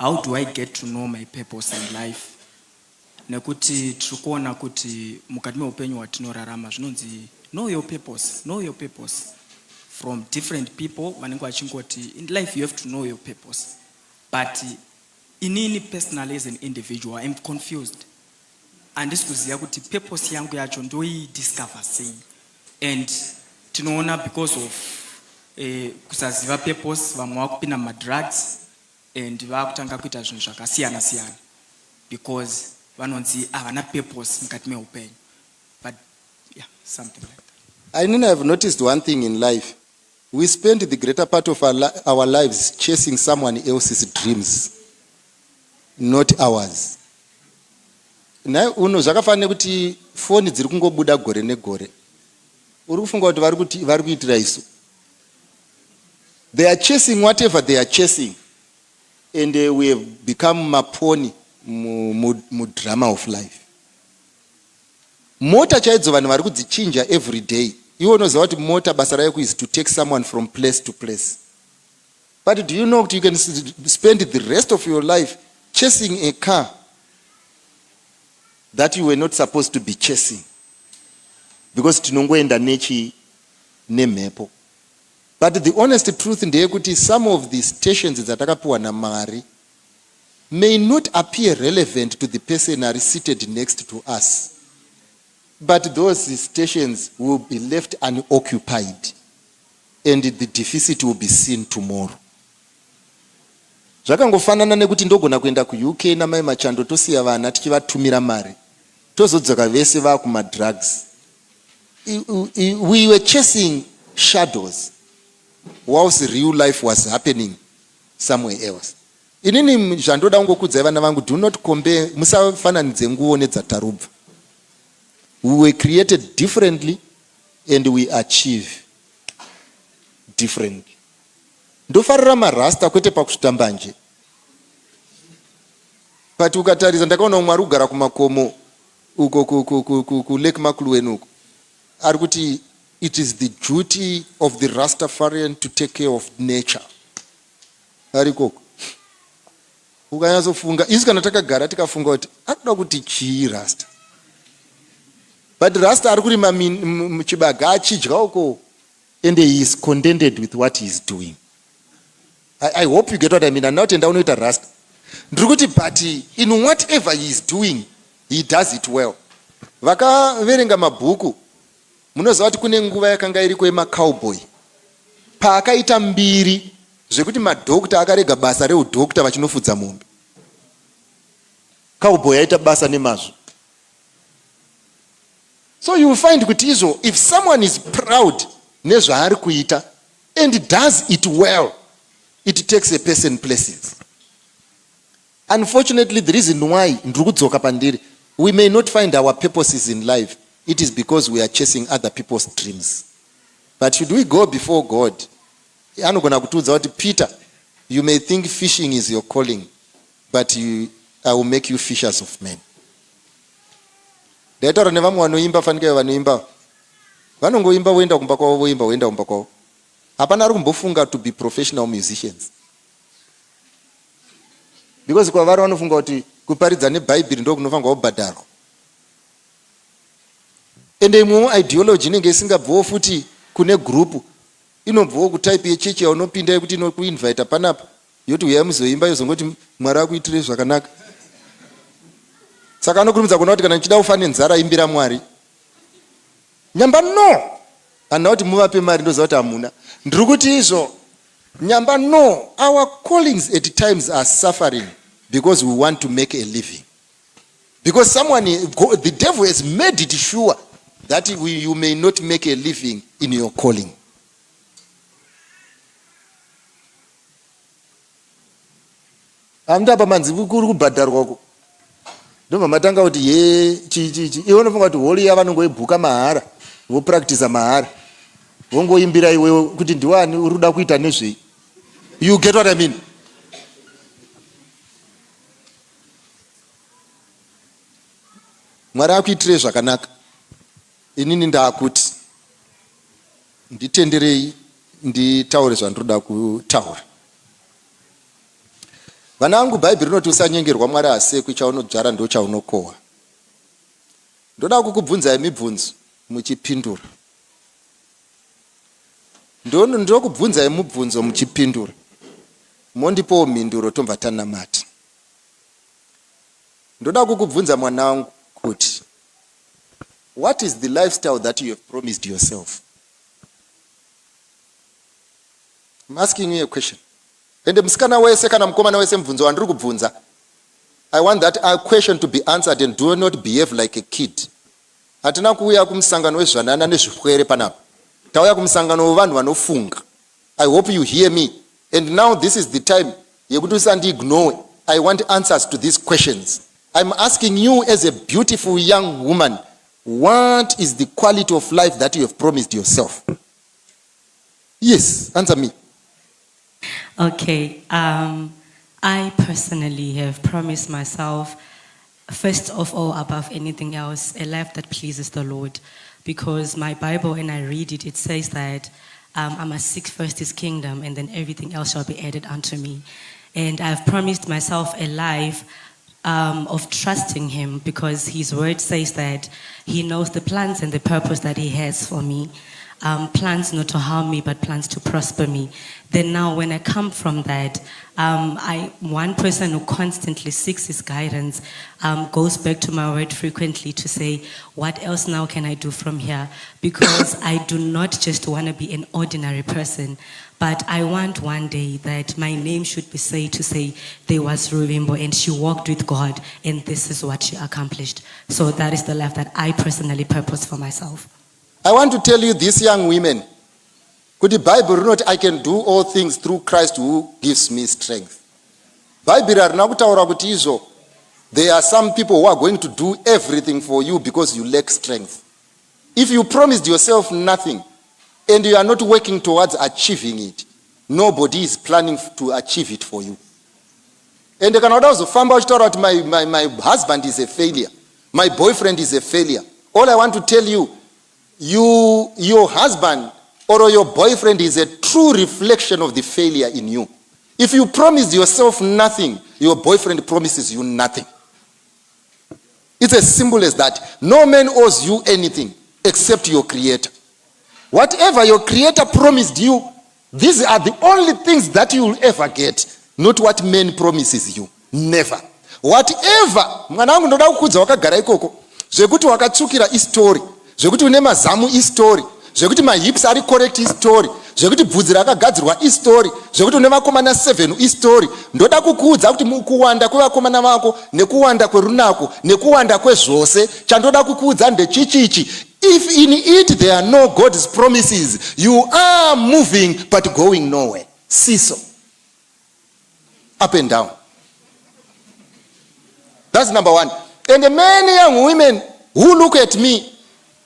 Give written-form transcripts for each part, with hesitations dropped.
how do I get to know my purpose in life? Nekuti trikuona kuti mukati meupenyu watinorarama zvinonzi know your purpose from different people vanenge vachingoti in life you have to know your purpose, but inini personally as an individual I'm confused handisi kuziva kuti purpose yangu yacho ndoidiscover sei, and tinoona because of kusaziva purpose vamwe vakupinda madrugs and vakutanga kuita zvinhu zvakasiyana siyana because vanonzi havana purpose mukati meupenyu. But yeah, something like that. I mean, I've noticed one thing in life. We spend the greater part of our lives chasing someone else's dreams, not ours. Uno zvakafanira kuti foni dziri kungobuda gore negore. Uri kufunga kuti vari kuitira isu. They are chasing whatever they are chasing, and we have become maponi mu drama of life. Mota chaidzo vanhu vari kudzichinja every day. Iwo unoziva kuti mota basa rayo is to take someone from place to place. But do you know that you can spend the rest of your life chasing a car that you were not supposed to be chasing? Because tinongoenda nechi nemhepo. But the honest truth ndeyekuti some of the stations dzatakapiwa naMwari may not appear relevant to the person who is seated next to us. But those stations will be left unoccupied, and the deficit will be seen tomorrow. Zvakangofanana nekuti ndogona kuenda ku-UK namai Machando tosiya vana tichivatumira mari. Tozodzoka vese vakuma drugs. We were chasing shadows whilst real life was happening somewhere else. Inini zvandoda ngokudzai vana vangu, do not compare, musafananidze nguo nedzatarubva. We were created differently and we achieve differently. Ndofarira marasta kwete pakusvita mbanje. But ukatarisa ndakaona Mwari kugara kumakomo uko ku Lake Makluwen uko. Ari kuti it is the duty of the Rastafarian to take care of nature. Ari koko. Ukanyazofunga isi kana takagara tikafunga kuti akuda kuti chii Rasta. But Rasta ari kurima muchibaga achidya uko, and he is contented with what he is doing. I hope you get what I mean. I'm not unoita Rasta. Ndrukuti but in whatever he is doing, he does it well. Vakaverenga mabhuku, munoziva kuti kune nguva yakanga iriko yemacowboy. Paakaita mbiri zvekuti madhokta akarega basa reudhokta vachinofudza mombe. Cowboy aita basa nemazvo. So you will find kuti izvo, if someone is proud nezvaari kuita and does it well, it takes a person places. Unfortunately, the reason why ndrukudzoka pandiri, we may not find our purposes in life, it is because we are chasing other people's dreams. But should we go before God, anogona kutiudza kuti Peter, you may think fishing is your calling, but I will make you fishers of men. Ndaitaura nevamwe vanoimba, fanika vanoimba, vanongoimba voenda kumba kwavo, voimba voenda kumba kwavo. Hapana ari kumbofunga to be professional musicians. Because kwavari vanofunga kuti kuparidza neBhaibheri ndo kunofanirwa kubhadharwa. Ende imwewo ideology inenge isingabvawo futi kune group, inobvawo kutype yechechi yaunopinda yekuti inokuinvita panapa, yoti uya muzoimba yozongoti Mwari akuitire zvakanaka. Saka anokurumidza kuona kuti kana nichida kufa nenzara imbira Mwari. Nyamba no! Handina kuti muvape mari ndoziva kuti hamuna. Ndiri kuti izvo, nyamba no! Our callings at times are suffering because we want to make a living. Because the devil has made it sure that you may not make a living in your calling. Amdapa manzi kuri kubhadharwa uko. Ndobva matanga kuti iwe unofunga kuti holi yavanongoibhuka mahara, vopractice mahara, vongoimbira iwewe kuti ndiwani uri kuda kuita nezvei. You get what I mean? Mwari akuitire zvakanaka. Inini ndaakuti nditenderei nditaure zvandinoda kutaura. Vana vangu Bhaibheri rinoti usanyengerwa Mwari asekwe, chaunodzvara ndo chaunokohwa. Ndoda kukubvunzai mibvunzo muchipindura. Ndokubvunzai mubvunzo muchipindura. Mondipowo mhinduro tobva tanamata. Ndoda kukubvunza mwana wangu kuti, what is the lifestyle that you have promised yourself? I'm asking you a question. Ende musikana wese kana mukomana wese mubvunzo wandiri kubvunza, I want that question to be answered and do not behave like a kid. Hatina kuuya kumusangano wezvanana nezvirwere panapa. Tauya kumusangano wevanhu vanofunga. I hope you hear me. And now this is the time yekuti usandi-ignore. I want answers to these questions. I'm asking you as a beautiful young woman, what is the quality of life that you have promised yourself? Yes, answer me. Okay, I personally have promised myself, first of all, above anything else, a life that pleases the Lord. Because my Bible, when I read it, it says that I must seek first his kingdom and then everything else shall be added unto me. And I've promised myself a life of trusting him, because his word says that he knows the plans and the purpose that he has for me. Plans not to harm me, but plans to prosper me. Then now when I come from that, one person who constantly seeks his guidance goes back to my word frequently to say, what else now can I do from here? Because I do not just want to be an ordinary person, but I want one day that my name should be said to say, there was Ruvimbo and she walked with God and this is what she accomplished. So that is the life that I personally purpose for myself. I want to tell you, these young women, could the Bible not, I can do all things through Christ who gives me strength. Bible arina kutaura kuti izvo, there are some people who are going to do everything for you because you lack strength. If you promised yourself nothing and you are not working towards achieving it, nobody is planning to achieve it for you. And kana uda kuzofamba uchitaura kuti my husband is a failure, my boyfriend is a failure. All I want to tell you, your husband or your boyfriend is a true reflection of the failure in you. If you promise yourself nothing, your boyfriend promises you nothing. It's as simple as that. No man owes you anything except your creator. Whatever your creator promised you, these are the only things that you will ever get, not what man promises you. Never. Whatever, mwana wangu ndoda kukudza wakagara ikoko, zvekuti wakatsukira istori, zvekuti une mazamu istori, zvekuti mahips ari correct istori, zvekuti bvudzi rakagadzirwa istori, zvekuti une vakomana 7 istori. Ndoda kukuudza kuti mukuwanda kwevakomana vako nekuwanda kwerunako nekuwanda kwezvose, chandoda kukuudza ndechichichi. If in it there are no God's promises, you are moving but going nowhere. Seesaw. Up and down. That's number one. And many young women who look at me,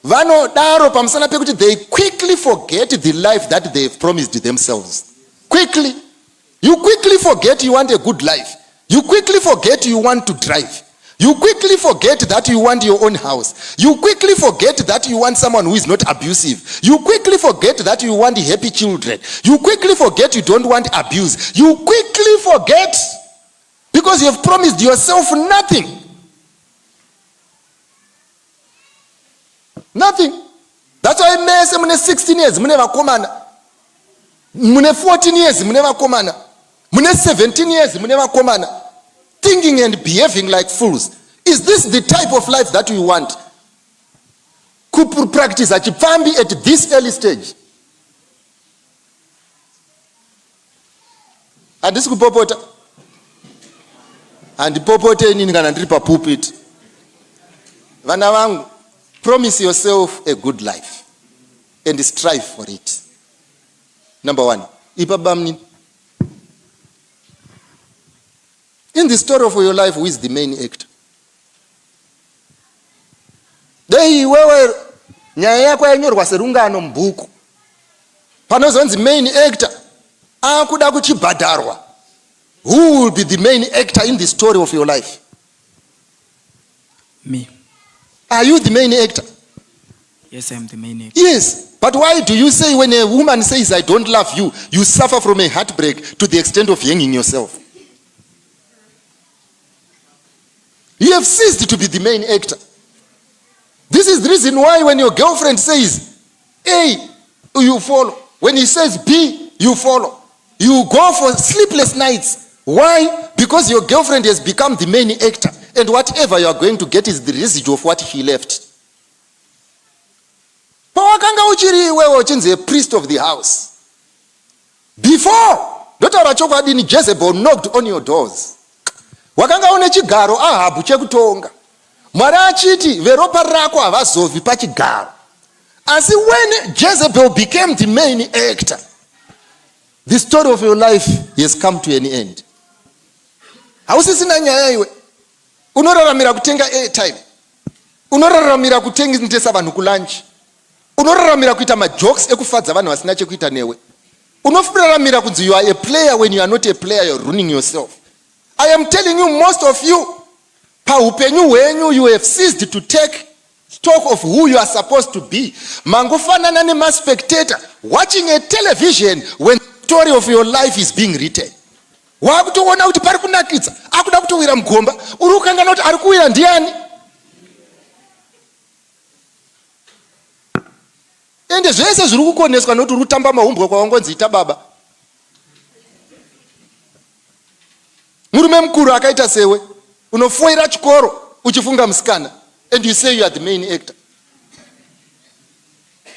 vanodaro pamusana pekuti they quickly forget the life that they've promised themselves. Quickly. You quickly forget you want a good life. You quickly forget you want to drive. You quickly forget that you want your own house. You quickly forget that you want someone who is not abusive. You quickly forget that you want happy children. You quickly forget you don't want abuse. You quickly forget because you have promised yourself nothing. Nothing. That's why mese mune 16 years mune vakomana, mune 14 years mune vakomana, mune 17 years mune vakomana, thinking and behaving like fools. Is this the type of life that we want? Kupu practice achipfambi at this early stage. Handisi kupopota. Handipopote inini kana ndiri pa pulpit. Vana vangu, promise yourself a good life and strive for it. Number one. Ipabamni. In the story of your life, who is the main actor? Dei wewe nyaya yako yanyorwa serungano mbuku. Panozonzi main actor akuda kuchibhadharwa. Who will be the main actor in the story of your life? Me. Are you the main actor? Yes, I am the main actor. Yes. But why do you say when a woman says I don't love you, you suffer from a heartbreak to the extent of hanging yourself? You have ceased to be the main actor. This is the reason why when your girlfriend says A, you follow. When he says B, you follow. You go for sleepless nights. Why? Because your girlfriend has become the main actor. And whatever you are going to get is the residue of what he left. Pawakanga uchiri iwewe uchinzi a priest of the house. Before, ndotaura chokwadi, Jezebel knocked on your doors. Wakanga une chigaro Ahabu chekutonga. Mwari achiti veropa rako havazovi pachigaro. Asi when Jezebel became the main actor, the story of your life has come to an end. Hausisina nyaya iwe. Unoraramira kutenga airtime. Unoraramira kutengesa vanhu kulunch. Unoraramira kuita majokes ekufadza vanhu vasina chekuita newe. Unoraramira kunzi you are a player when you are not a player, you are ruining yourself. I am telling you, most of you, paupenyu wenyu, you have ceased to take stock of who you are supposed to be. Mangufanana nema spectator watching a television when the story of your life is being written. Wakutoona kuti pari kunakidza, akuda kutowira mugomba, uri kukangana kuti ari kuwira ndiani? Ende zvese zviri kukoneswa nokuti uri kutamba mahumbwe kwawangonzi ita baba. Murume mukuru akaita sewe, unofoira chikoro uchifunga musikana, and you say you are the main actor.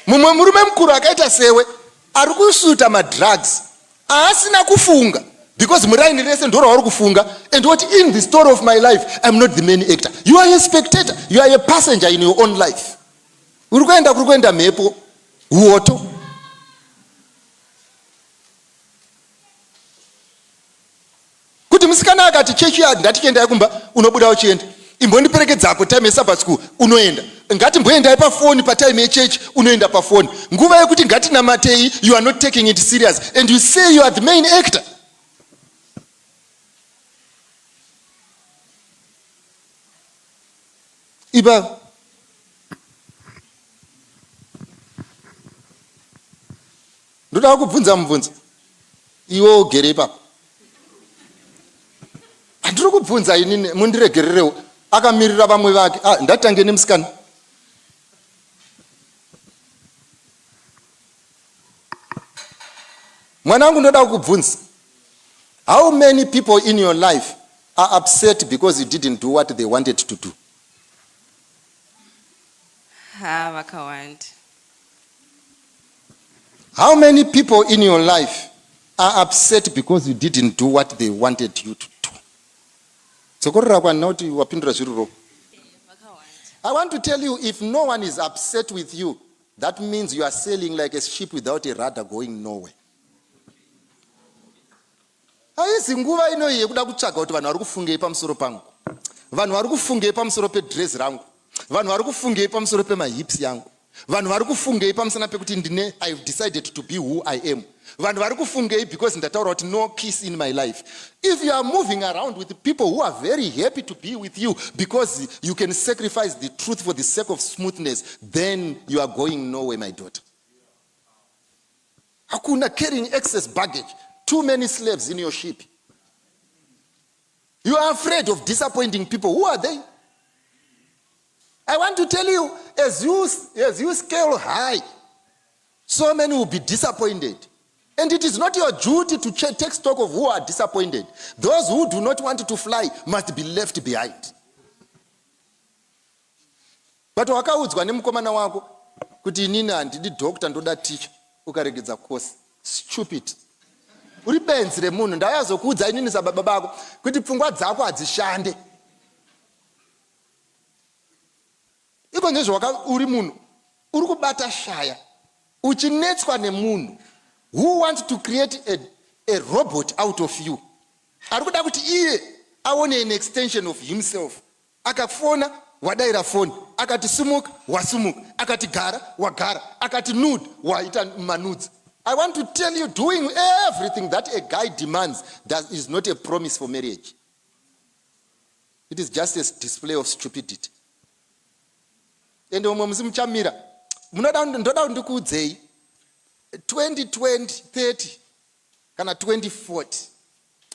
Mumwe murume mukuru akaita sewe, ari kusuta madrugs, asina kufunga, because muraini rese ndoro vari kufunga, and what in the story of my life, I'm not the main actor. You are a spectator, you are a passenger in your own life. Uri kuenda mhepo, uoto. Kuti musikana akati chechi yadi ndatichienda kumba, unobuda uchienda. Imbondiperekedzapo time yeSabbath school, unoenda. Ngati mboendai pafoni patime yechechi, unoenda pafoni. Nguva yekuti ngati namatei, you are not taking it serious, and you say you are the main actor. Iba ndoda kubvunza mubvunzo. Iwo ugere ipapo. Andiri kubvunza inini, mundiregererewo. Akamirira vamwe vake. Ndatange nemusikana. Mwanangu ndoda kubvunza. How many people in your life are upset because you didn't do what they wanted to do? Vakawanda. How many people in your life are upset because you didn't do what they wanted you to do? Sokorora kwa nauti wapindura zviruro. I want to tell you, if no one is upset with you, that means you are sailing like a ship without a rudder going nowhere. Haisi nguva ino yekuda kutsvaga kuti vanhu vari kufungei pamusoro pangu. Vanhu vari kufungei pamusoro pedress rangu. Vanhu vari kufungei pamusoro pemahips yangu. Vanhu vari kufungei pamusana pekuti ndine I have decided to be who I am. Vanhu vari kufungei because ndataura kuti no peace in my life. If you are moving around with people who are very happy to be with you because you can sacrifice the truth for the sake of smoothness, then you are going nowhere, my daughter. Hakuna carrying excess baggage. Too many slaves in your ship. You are afraid of disappointing people. Who are they? I want to tell you, as you scale high, so many will be disappointed. And it is not your duty to take stock of who are disappointed. Those who do not want to fly must be left behind. But wakaudzwa nemukomana wako kuti inini handidi doctor ndoda teacher, ukaregedza course. Stupid. Uri benzi remunhu, ndayazokuudza inini sababa bako kuti pfungwa dzako hadzishande. Iko ndezvo uri munhu uri kubata shaya uchinetswa nemunhu who wants to create a robot out of you. Ari kuda kuti iye aone an extension of himself. Akafona wadaira phone, akati sumuka wasumuka, akati gara wagara, akati nude waita manudes. I want to tell you, doing everything that a guy demands that is not a promise for marriage. It is just a display of stupidity. And umwe musimchamira ndoda ndikuudzei 2020 30 kana 2040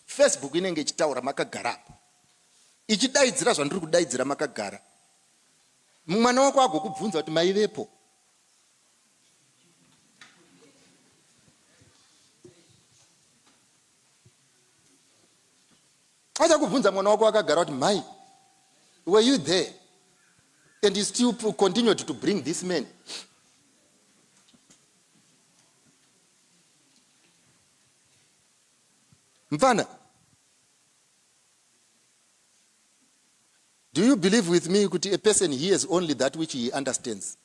Facebook inenge ichitaura makagara. ichidaidzira zvandiri kudaidzira makagara, mwana wako agokubvunza kuti maivepo. Achakubvunza mwana wako akagara kuti mai, were you there? And you still continued to bring this man. Mfana, do you believe with me that a person hears only that which he understands?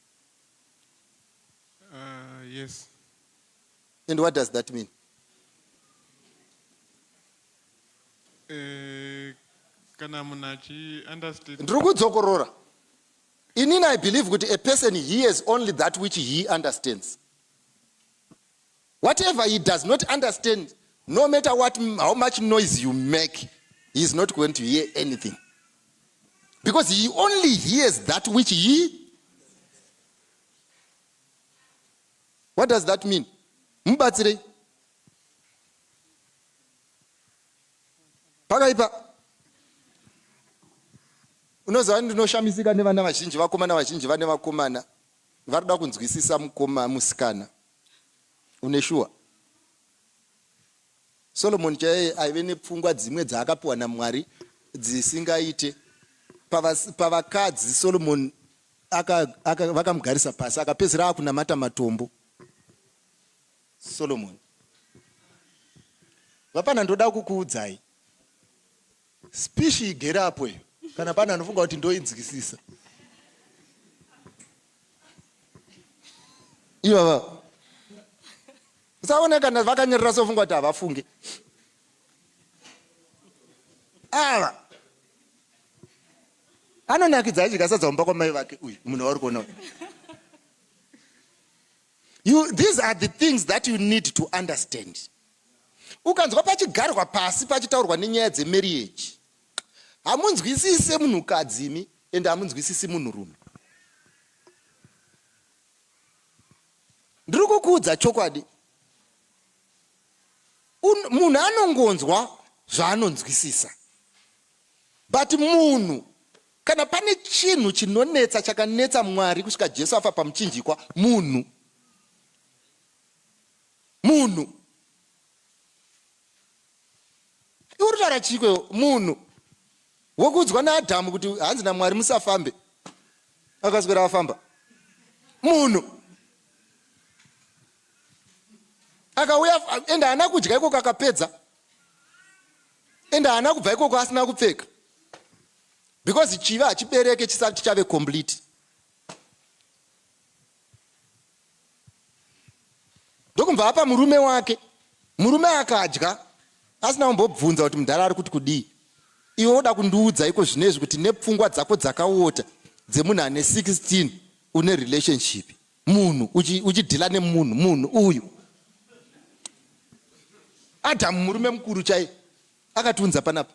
Yes. And what does that mean? Kana munachi understand. Ndrukudzokorora. Inini, I believe that a person hears only that which he understands. Whatever he does not understand, no matter how much noise you make, he is not going to hear anything. Because he only hears that which he. What does that mean? Mbatsire. Pakaipa. Unoziva ndinoshamisika nevana vazhinji vakomana vazhinji vane vakomana varida kunzwisisa musikana. Uneshuwa. Solomon chaiye aive nepfungwa dzimwe dzaakapiwa naMwari dzisingaite. Pavakadzi Solomon vakamugarisa pasi akapedzera akunamata matombo. Solomon. Vapana ndoda kukuudzai. Spishi igere apo iyo. Kana pana anofunga kuti ndoinzwisisa. Iwa. Usaone kana vakanyerera sofunga kuti havafunge. Ava. Anonakidza achikasadza kumba kwamai vake uyu munhu wauri kuona. These are the things that you need to understand. Ukanzwa pachigarwa pasi pachitaurwa nenyaya dzemarriage, hamunzwisise munhukadzimi ende hamunzwisisi munhurume. Ndiri kukuudza chokwadi. Munhu anongonzwa zvaanonzwisisa. But munhu, kana pane chinhu chinonetsa chakanetsa Mwari kusvika Jesu afa pamuchinjikwa, munhu. Uri kutaura chiko munhu. Wokuudzwa naAdhamu kuti hanzi naMwari musafambe. Akaswera afamba. Munhu. Akauya enda haana kudya ikoko akapedza. Enda haana kubva ikoko asina kupfeka. Because chiva hachibereke chisati chichave complete. Ndokumva apa murume wake. Murume akadya asina kumbobvunza kuti mudhara ari kuti kudii. Iwe unoda kundiudza iko zvinezvi kuti nepfungwa dzako dzakaota dzemunhu ane 16 une relationship. Munhu uchidhila nemunhu uyu. Adhamu murume mukuru chai akatiunza panapa.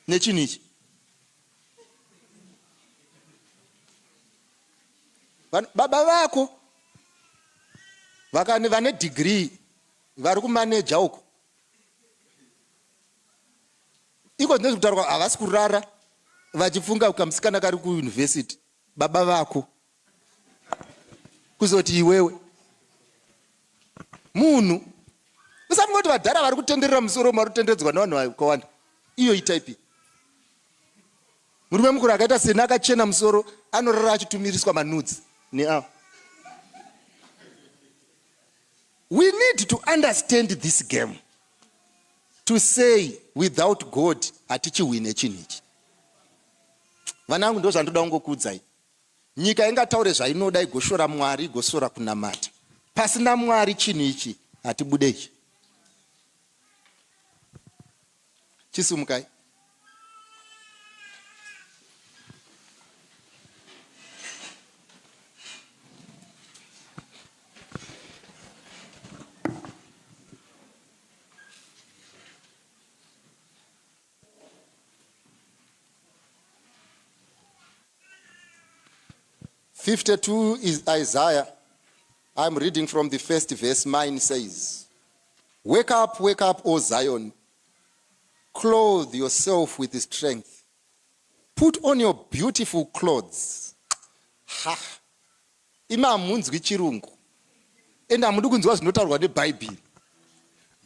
Nechinhu ichi. Baba vako vane degree vari kumaneja uko. Iko zvinezvi kutaurwa havasi kurara vachifunga kamusikana kari kuyunivhesiti. Baba vako. Kuzoti iwewe. Munhu. Usangoti vadhara vari kutenderera musoro mari kutendedzwa navanhu vakawanda. Iyo itaipi. Murume mukuru akaita sena akachena musoro anorara achitumiriswa manudzi neavo. We need to understand this game. To say without God hatichiwine chinhu ichi. Vanangu ndo zvandoda kungokuudzai. Nyika ingataure zvainoda igoshora Mwari igosora kunamata. Pasina Mwari chinhu ichi hatibudei. Chisumukai. (52) is Isaiah. I'm reading from the first verse. Mine says, wake up, O Zion. clothe yourself with strength. Put on your beautiful clothes. Ha. Ima munzwi chirungu. Enda mudu kunzwa zvinotaurwa neBhayibheri.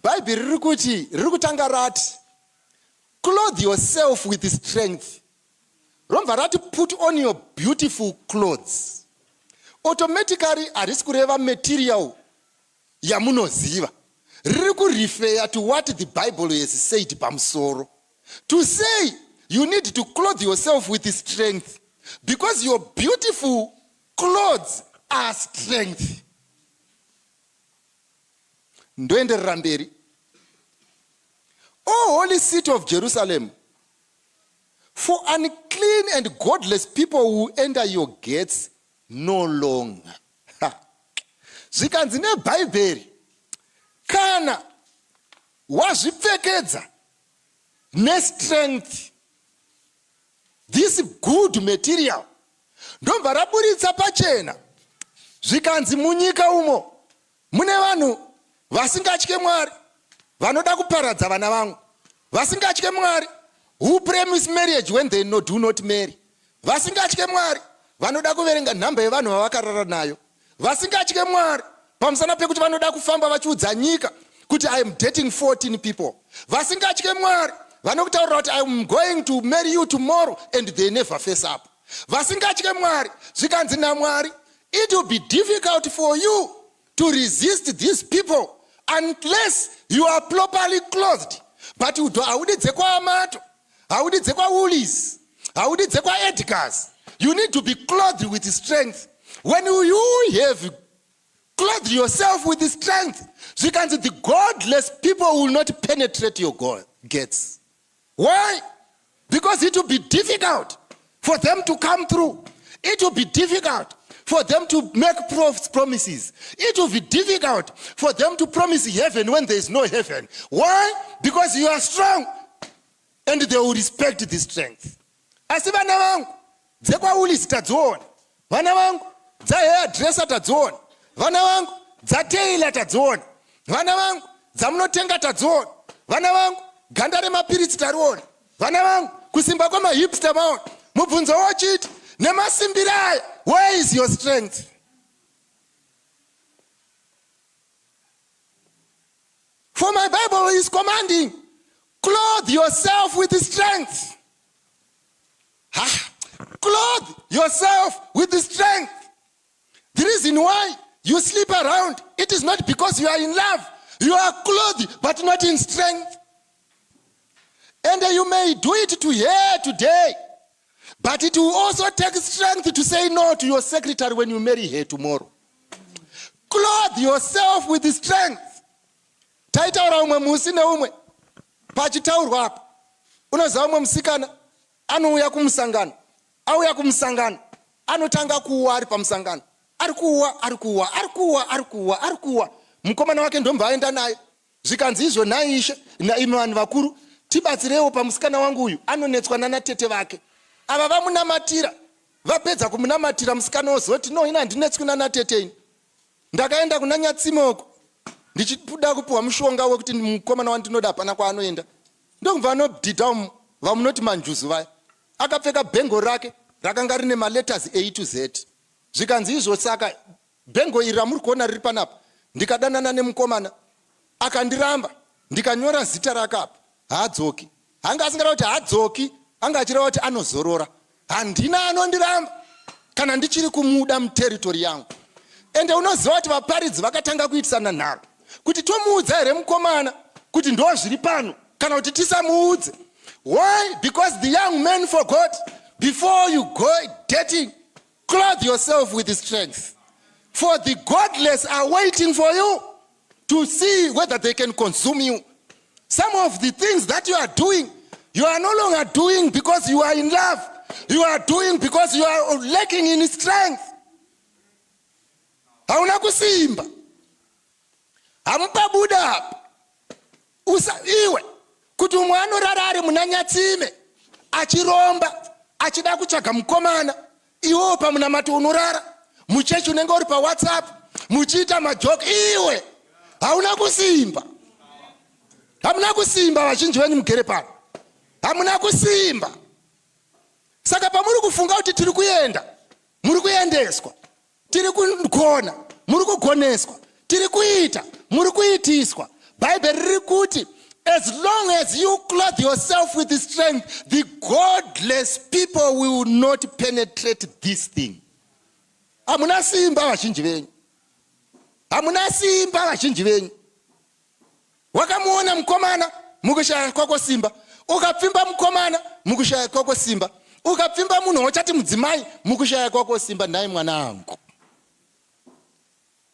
Bhayibheri riri kutanga rati, clothe yourself with strength. Romva rati put on your beautiful clothes. Automatically harisi kureva material yamunoziva. Riri kurefer to what the Bible has said pamusoro. To say you need to clothe yourself with strength because your beautiful clothes are strength. Ndoenderera mberi. O holy city of Jerusalem, for unclean and godless people who enter your gates no longer. Zvikanzi neBhayibheri, kana wazvipfekedza nestrength, this good material, ndobva raburitsa pachena. Zvikanzi munyika umo mune vanhu vasingatye Mwari, vanoda kuparadza vana vangu, vasingatye Mwari, who promise marriage when they do not marry, vasingatye Mwari, vanoda kuverenga nhamba yevanhu vavakarara nayo, vasingatye Mwari pamusana pekuti vanoda kufamba vachiudza nyika kuti I am dating 14 people, vasingatye Mwari vanokutaurira kuti I am going to marry you tomorrow and they never face up, vasingatye Mwari. Zvikanzi naMwari, it will be difficult for you to resist these people unless you are properly clothed. But haudi dzekwa Amato, haudi dzekwa Woolies, haudi dzekwa Edgars. You need to be clothed with strength. When you have clothed yourself with strength, zvikanzi the godless people will not penetrate your gates. Why? Because it will be difficult for them to come through. It will be difficult for them to make promises. It will be difficult for them to promise heaven when there is no heaven. Why? Because you are strong and they will respect the strength. Asi vana vangu dzekwa Woolies tadziona, vana vangu dza hairdresser tadziona, vana vangu dza tailor tadziona, vana vangu dzamunotenga tadziona, vana vangu ganda remapiritsi tariona, vana vangu kusimba kwamahipster maona. Mubvunzo wochiti nemasimbiro aya, where is your strength? For my Bible is commanding, clothe yourself with strength. Clothe yourself with strength. The reason why you sleep around, it is not because you are in love. You are clothed but not in strength. And you may do it to here today, but it will also take strength to say no to your secretary when you marry her tomorrow. Clothe yourself with strength. Taitaura umwe musi neumwe pachitaurwa apa. Unoziva umwe musikana anouya kumusangano, auya kumusangano, anotanga kuwa ari pamusangano. Ari kuwa. Mukomana wake ndomba aenda naye. Zvikanzi izvo naishe imi vanhu vakuru, tibatsirewo pamusikana wangu uyu anonetswa nanatete vake. Ava vamunamatira, vapedza kumunamatira musikana wozoti no, ina handinetswi nanatete ini. Ndakaenda kuna Nyatsimoko ndichida kupiwa mushonga wekuti mukomana wandinoda hapana kwaanoenda. Ndokubva vanodhidha vamunoti manjuzu vaya. Akapfeka bhengo rake rakanga rine maletters A to Z. Zvikanzi izvo saka bhengo iri ramuri kuona riri panapa, ndikadanana nemukomana akandiramba, ndikanyora zita rake apa, haadzoki. Hanga asingada kuti haadzoki, anga achireva kuti anozorora. Handina anondiramba kana ndichiri kumuda muteritori yangu. Ende unoziva kuti vaparidzi vakatanga kuitisana nharo kuti tomuudza here mukomana kuti ndo zviri pano kana kuti tisamuudze. Why? Because the young men forgot, before you go dating, clothe yourself with strength. For the godless are waiting for you to see whether they can consume you. Some of the things that you are doing, you are no longer doing because you are in love. You are doing because you are lacking in strength. Hauna kusimba. Hamupa buda hapa. Iwe kuti umwe anorara ari muna Nyatsime achiromba achida kutsvaga mukomana, iwewo pamunamato unorara muchechi unenge uri paWhatsApp muchiita majoke. Iwe hauna kusimba. Hamuna kusimba vazhinji venyu mugere pano. hamuna kusimba. Saka pamuri kufunga kuti tiri kuenda, muri kuendeswa. Tiri kugona, muri kugoneswa. Tiri kuita, muri kuitiswa. Bible riri kuti, as long as you clothe yourself with strength, the godless people will not penetrate this thing. Hamuna simba vazhinji venyu. Hamuna simba vazhinji venyu. Wakamuona mukomana, mukushaya kwako simba. Ukapfimba mukomana, mukushaya kwako simba. Ukapfimba munhu wachati mudzimai, mukushaya kwako simba. Nhai mwana wangu.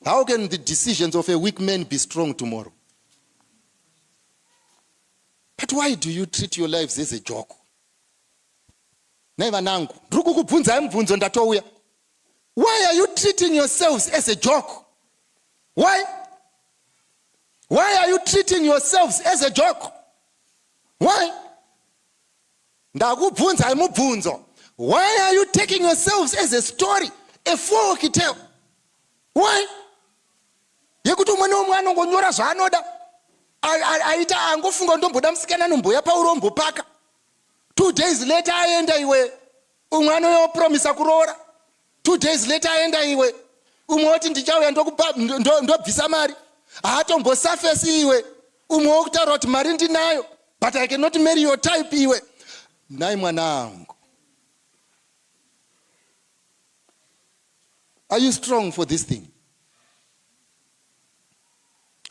How can the decisions of a weak man be strong tomorrow? But why do you treat your lives as a joke? Nhai vanangu, ndiri kukubvunzai mubvunzo ndatouya. Why are you treating yourselves as a joke? Why? Why are you treating yourselves as a joke? Why? Ndakubvunzai mubvunzo. Why are you taking yourselves as a story, a folk tale? Why? Yekuti umwe nomwe anongonyora zvaanoda. Aita angofunga ndomboda musikana nomboya paurombo paka. 2 days later aenda iwe. Umwe anopromisa kuroora. 2 days later aenda iwe. Umwe oti ndichauya ndobvisa mari. Haatombosurface iwe. Umwe okutaura kuti mari ndinayo. But I cannot marry your type iwe. Nhai mwanangu. Are you strong for this thing?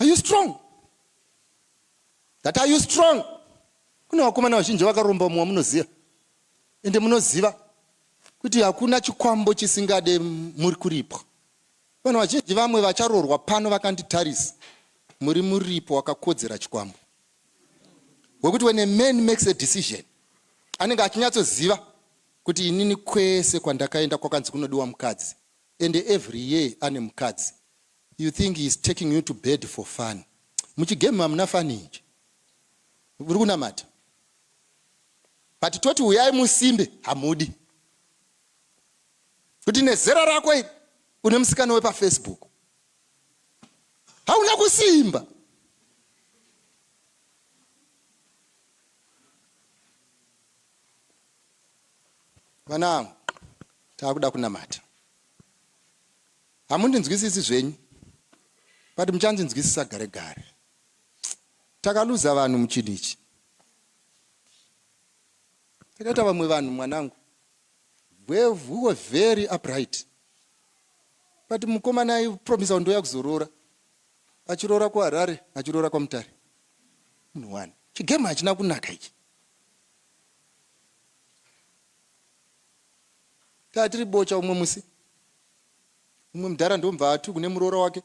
Are you strong? That are you strong? Kuna vakomana vazhinji vakaromba mumwe munoziva. Ende munoziva kuti hakuna chikwambo chisingade muri kuripo. Vanhu vazhinji vamwe vacharorwa pano vakanditarisa. Muri muripo wakakodzera chikwambo. Wekuti when a man makes a decision, anenge achinyatsoziva kuti inini kwese kwandakaenda kwakanzi kunodiwa mukadzi. And every year ane mukadzi. You think he is taking you to bed for fun. Muchigame hamuna fun ichi. Uri kunamata. But toti uyai musimbe hamudi. Kuti nezera rako iri une musikana wepa Facebook. Hauna kusimba. Vanangu, taakuda kunamata. Hamundinzwisisi zvenyu. But muchandinzwisisa gare gare. Takaluza vanhu muchinhu ichi. Takaita vamwe vanhu mwanangu. Who were very upright. But mukomana aipromisa kuti ndoya kuzorora. Achirora kuHarare, achirora kwaMutare. Munhu wani. Chigema hachina kunaka ichi. Tatiri bocha umwe musi. Umwe mudhara ndomva atu kune muroora wake.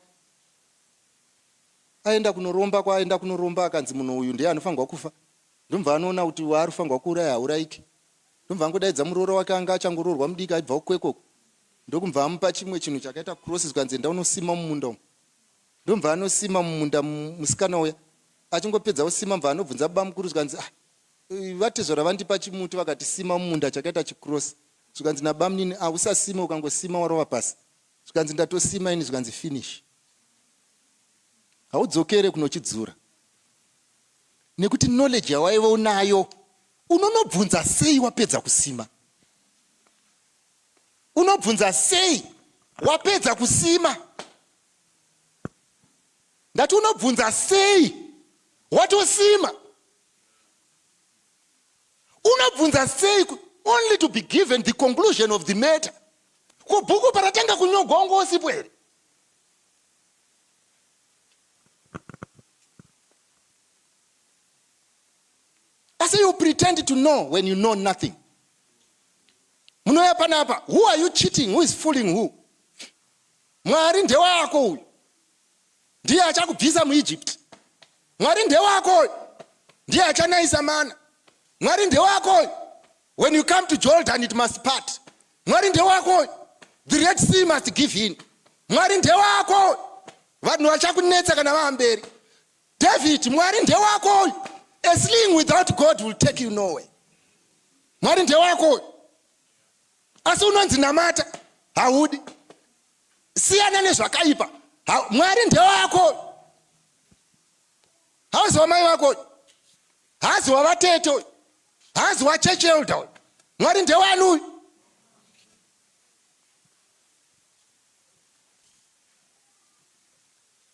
Aenda kunoromba akanzi munhu uyu ndiye anofanirwa kufa. Ndomva anoona kuti waari kufanirwa kuuraya haurayiki. Ndomva angodaidza muroora wake anga achangoroorwa mudiki aibva kukweko. Ndokumva amupa chimwe chinhu chakaita crosses kanzi enda unosima mumunda umu. Ndomva anosima mumunda musikana uya. Achingopedza kusima mva anobvunza baba mukuru kanzi vatezvara vandipa chimuti vakati sima mumunda chakaita chicross. Zvikanzi nababa munini ausasima ukangosima warova pasi. Zvikanzi ndatosima ini zvikanzi finish. Haudzokere kunochidzura. Nekuti knowledge yawaiva unayo unonobvunza sei wapedza kusima. Unobvunza sei wapedza kusima. Ndati unobvunza sei watosima. Unobvunza sei only to be given the conclusion of the matter. Kubhuku paratanga kunyogwa ngosipo here. I say you pretend to know when you know nothing. Munoya panapa, who are you cheating? Who is fooling who? Mwari ndewa yako huyu. Ndiye achakubvisa muEgypt. Mwari ndewa yako huyu. Ndiye achanaisa mana. Mwari ndewa yako huyu. When you come to Jordan it must part. Mwari ndewa yako huyu. The Red Sea must give in. Mwari ndewa yako huyu. Vanhu vachakunetsa kana vamberi. David, Mwari ndewa yako huyu. A sling without God will take you nowhere. Mwari ndewa yako huyu. Asi unonzi namata haudi. Siyana nezvakaipa. Mwari ndewa yako. Hauzi wamai wako. Hazi wavatete. Hanzi wachechi elder. Mwari ndewanu.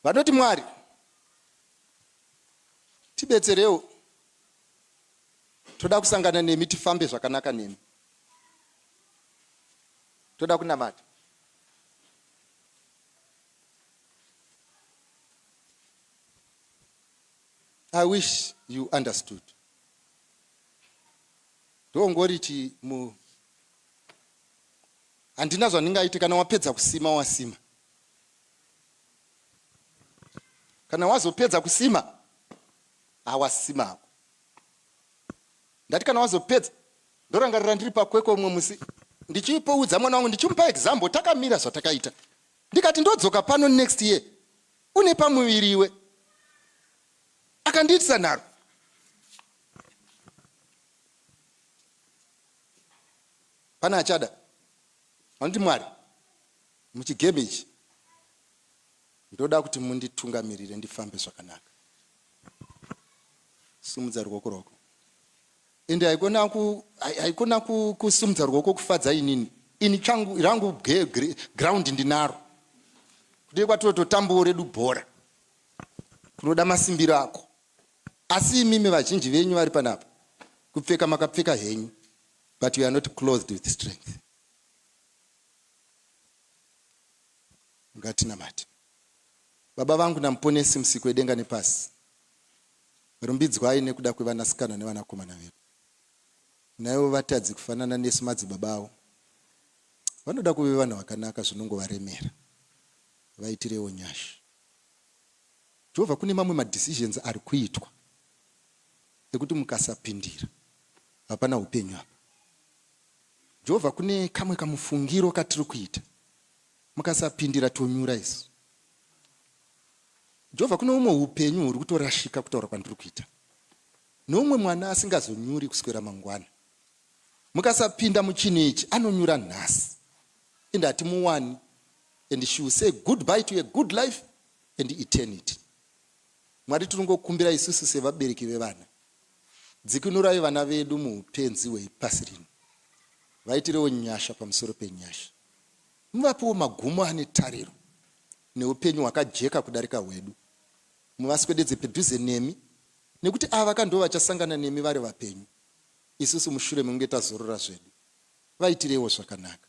Vanoti Mwari tibetserewo. Toda kusangana nemi tifambe zvakanaka nemi. Toda kunamata. I wish you understood. Ndongoriti handina zvandingaita kana wapedza kusima wasima. Kana wazopedza kusima hawasimako. Ndati kana wazopedza ndorangarira ndiri pakweko umwe musi ndichipoudza mwana wangu ndichimupa example takamira zvatakaita. Ndikati ndodzoka pano next year une pamuviriwe. Akandiitisa nharo. Pana achada. Vanoti Mwari muchigeme ichi ndoda kuti munditungamirire ndifambe zvakanaka. Simudza ruoko rwako. Ende haikona kusumudza ruoko kufadza inini. Ini changu rangu ground ndinaro. Kuti kwatototambawo redu bhora. Kunoda masimbiro ako. Asi imimi vazhinji venyu vari panapa. Kupfeka makapfeka henyu. But you are not clothed with strength. Ngatinamati. Baba vangu namuponesi musiku wedenga nepasi. Rumbidzwai nekuda kwevanasikana nevanakomana vedu. Naivo vatadzi kufanana nesu madzibaba avo. Vanoda kuve vanhu vakanaka zvinongovaremera. Vaitirewo nyasha. Jehovha kune mamwe madecisions ari kuitwa ekuti mukasapindira hapana upenyu apa. Jehovha kune kamwe kamufungiro katiri kuita mukasapindira tonyura isu. Jehovha kune umwe upenyu huri kutorashika kutaura kwandiri kuita. Nomwe mwana asingazonyuri kuswera mangwana. Mukasapinda muchinhu ichi anonyura nhasi. And hatimuwani. And she will say goodbye to a good life and eternity. Mwari tiringokumbira isusu sevabereki vevana. Dzikinurai vana vedu muupenzi hwepasi rino. Vaitirewo nyasha pamusoro penyasha. Muvapewo magumo ane tariro neupenyu hwakajeka kudarika hwedu. Muvaswededze pedhuze nemi nekuti ava kandova vachasangana nemi vari vapenyu. Isusu mushure munge tazorora zvedu. Vaitirewo zvakanaka.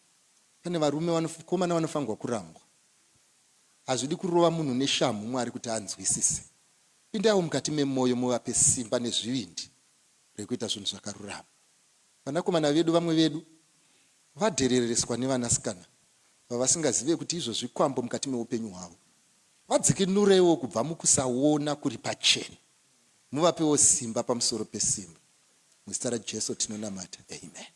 Pane varume vanokomana vanofangwa kurangwa. Hazvidi kurova munhu neshamu Mwari kuti anzwisise. Pindawo mukati memwoyo muvape simba nezvivindi rekuita zvinhu zvakarurama. Vanakomana vedu vamwe vedu vadherereswa nevanasikana vavasingazive kuti izvo zvikwambo mukati meupenyu hwavo. Vadzikinurewo kubva mukusaona kuri pachena. Muvapewo simba pamusoro pesimba. Muzita raJesu tinonamata. Amen.